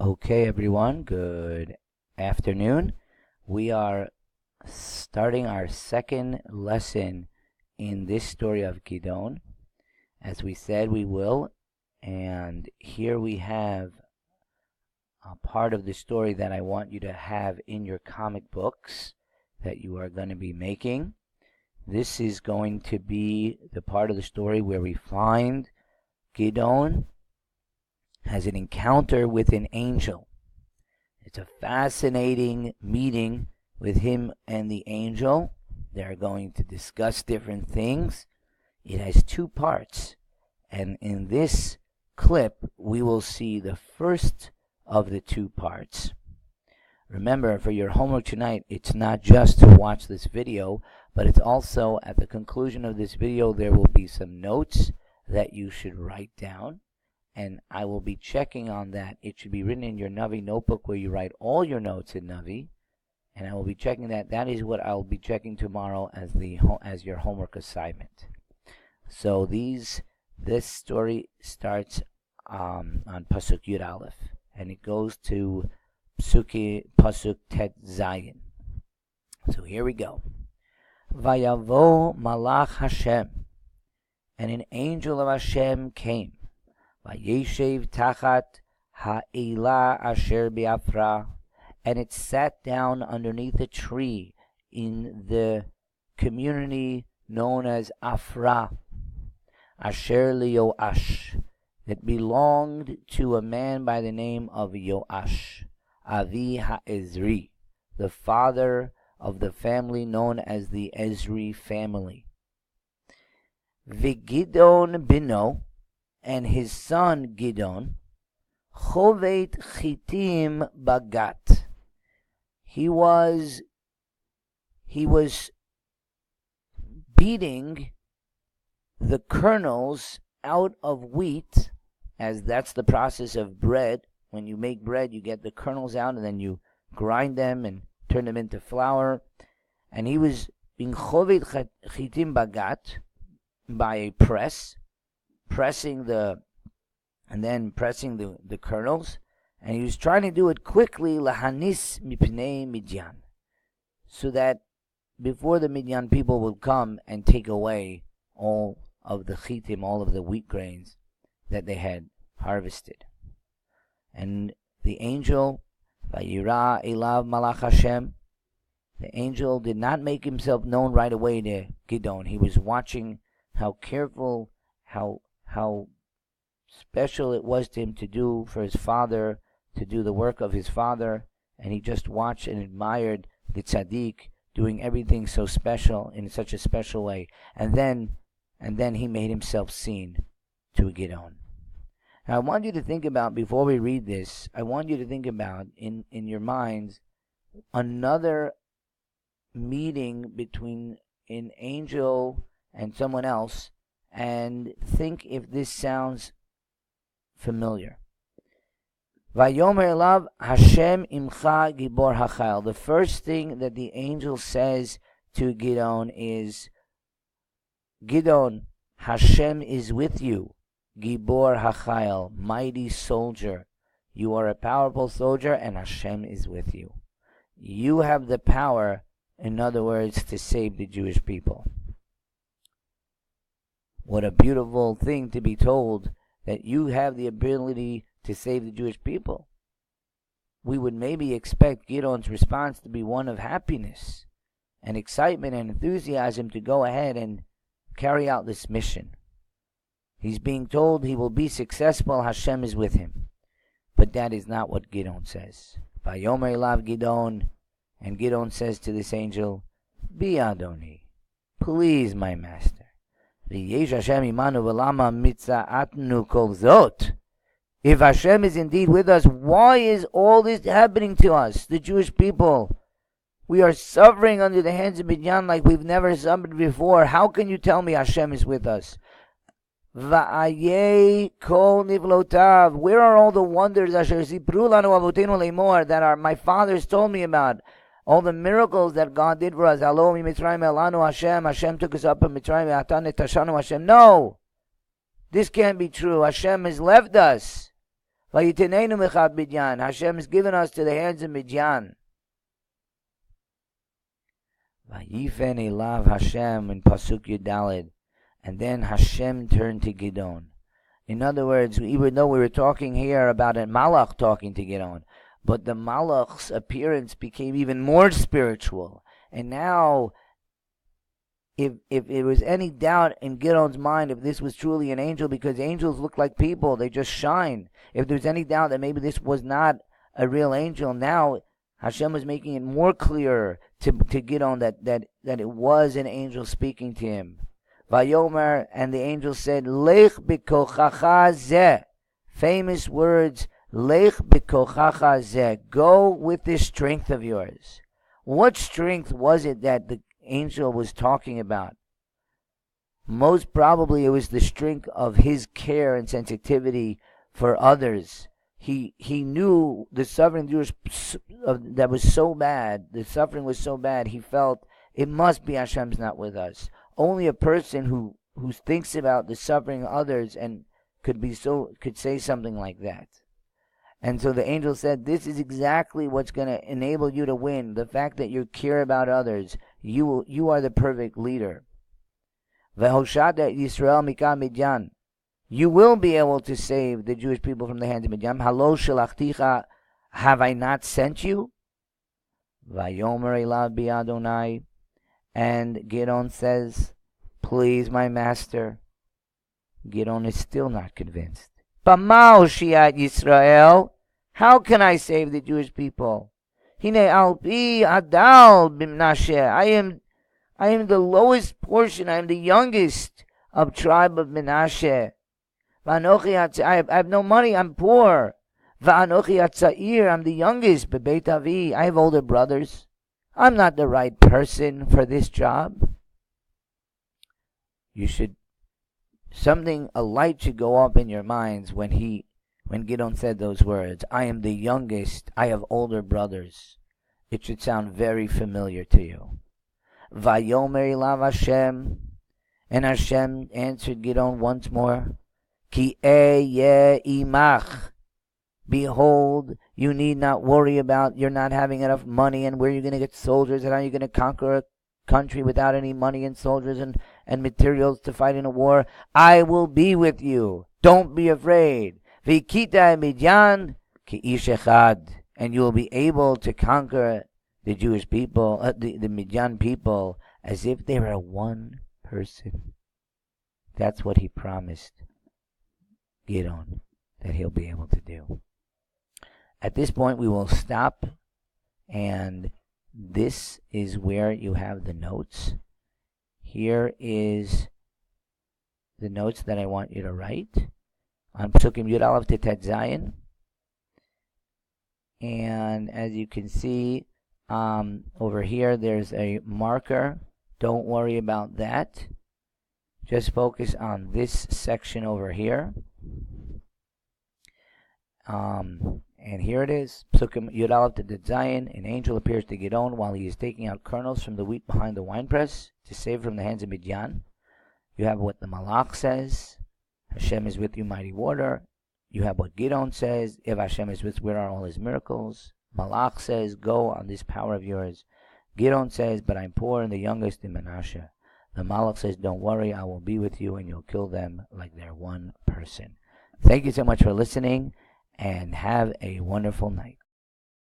Okay, everyone, good afternoon. We are starting our second lesson in this story of Gideon, as we said we will. And here we have a part of the story that I want you to have in your comic books that you are going to be making. This is going to be the part of the story where we find Gideon has an encounter with an angel. It's a fascinating meeting with him and the angel. They're going to discuss different things. It has two parts, and in this clip we will see the first of the two parts. Remember, for your homework tonight, it's not just to watch this video, but it's also at the conclusion of this video there will be some notes that you should write down. And I will be checking on that. It should be written in your Navi notebook where you write all your notes in Navi. And I will be checking that. That is what I'll be checking tomorrow as your homework assignment. So this story starts on Pasuk Yud Aleph. And it goes to Pasuk Tet Zayin. So here we go. Vayavo Malach Hashem. And an angel of Hashem came. Vayeshev tachat ha'ela asher biafra, and it sat down underneath a tree in the community known as Afra, asher liyoash, that belonged to a man by the name of Yoash, Avi ha'Ezri, the father of the family known as the Ezri family. Vigidon bino, and his son Gideon, chovet chitim bagat. He was beating the kernels out of wheat, as that's the process of bread. When you make bread, you get the kernels out and then you grind them and turn them into flour. And he was being chovet chitim bagat by a press, pressing the kernels, and he was trying to do it quickly, lahanis mipnei Midian, so that before the Midian people would come and take away all of the chitim, all of the wheat grains that they had harvested. And the angel, vayira elav malach Hashem, the angel did not make himself known right away to Gideon. He was watching how careful, how special it was to him to do for his father, to do the work of his father, and he just watched and admired the tzaddik doing everything so special in such a special way. And then he made himself seen to Gideon. Now I want you to think about, before we read this, I want you to think about in your minds another meeting between an angel and someone else, and think if this sounds familiar. Vayomer elav Hashem imcha gibor hachayil. The first thing that the angel says to Gideon is, Gideon, Hashem is with you. Gibor hachayil, mighty soldier. You are a powerful soldier and Hashem is with you. You have the power, in other words, to save the Jewish people. What a beautiful thing to be told, that you have the ability to save the Jewish people. We would maybe expect Gideon's response to be one of happiness and excitement and enthusiasm to go ahead and carry out this mission. He's being told he will be successful, Hashem is with him. But that is not what Gideon says. Vayomer elav Gideon, and Gideon says to this angel, Bi Adoni, please my master. If Hashem is indeed with us, why is all this happening to us, the Jewish people? We are suffering under the hands of Midian like we've never suffered before. How can you tell me Hashem is with us? Where are all the wonders that my fathers told me about? All the miracles that God did for us. Hashem took us up in Mitzrayim. No, this can't be true. Hashem has left us. Vayitenenu mechad Midian. Hashem has given us to the hands of Midian. Vayifen elav Hashem in Pasuk Yudalid. And then Hashem turned to Gideon. In other words, even though we were talking here about a Malach talking to Gideon, but the Malach's appearance became even more spiritual. And now, if there was any doubt in Gideon's mind if this was truly an angel, because angels look like people, they just shine. If there was any doubt that maybe this was not a real angel, now Hashem was making it more clear to Gideon that it was an angel speaking to him. Vayomer, and the angel said, Lech b'kochacha zeh. Famous words, Lech b'kochacha zeh. Go with this strength of yours. What strength was it that the angel was talking about? Most probably it was the strength of his care and sensitivity for others. He knew the suffering that was so bad, the suffering was so bad, he felt it must be Hashem's not with us. Only a person who thinks about the suffering of others and could say something like that. And so the angel said, this is exactly what's going to enable you to win. The fact that you care about others. You are the perfect leader. Vehoshata Yisrael mikam Midian. You will be able to save the Jewish people from the hands of Midian. Halo shalachticha, have I not sent you? Vayomer elav bi Adonai. And Gideon says, please, my master. Gideon is still not convinced. B'ma Hoshiat Yisrael. How can I save the Jewish people? Hine al pi adal b'Menashe. I am the lowest portion. I am the youngest of tribe of Menashe. I have no money. I'm poor. Va'anochi atzair. I'm the youngest. Bebeit avi. I have older brothers. I'm not the right person for this job. A light should go up in your minds when Gideon said those words. I am the youngest. I have older brothers. It should sound very familiar to you. Vayomer elav Hashem. And Hashem answered Gideon once more. Ki ye imach. Behold, you need not worry about you're not having enough money and where you're going to get soldiers and how you're going to conquer a country without any money and soldiers and materials to fight in a war. I will be with you. Don't be afraid. V'kita Midian ki ish echad. And you will be able to conquer the Jewish people, the Midian people, as if they were one person. That's what he promised Gideon that he'll be able to do. At this point, we will stop, and this is where you have the notes. Here is the notes that I want you to write on Psukim Yud Aleph to Tet Zayin. And as you can see, over here, there's a marker. Don't worry about that. Just focus on this section over here. And here it is, Psukim Yud Aleph to Tet Zayin. An angel appears to Gideon while he is taking out kernels from the wheat behind the winepress to save from the hands of Midian. You have what the Malach says, Hashem is with you, mighty warrior. You have what Gideon says, if Hashem is with us, where are all his miracles? Malach says, go on this power of yours. Gideon says, but I'm poor and the youngest in Menashe. The Malach says, don't worry, I will be with you and you'll kill them like they're one person. Thank you so much for listening. And have a wonderful night.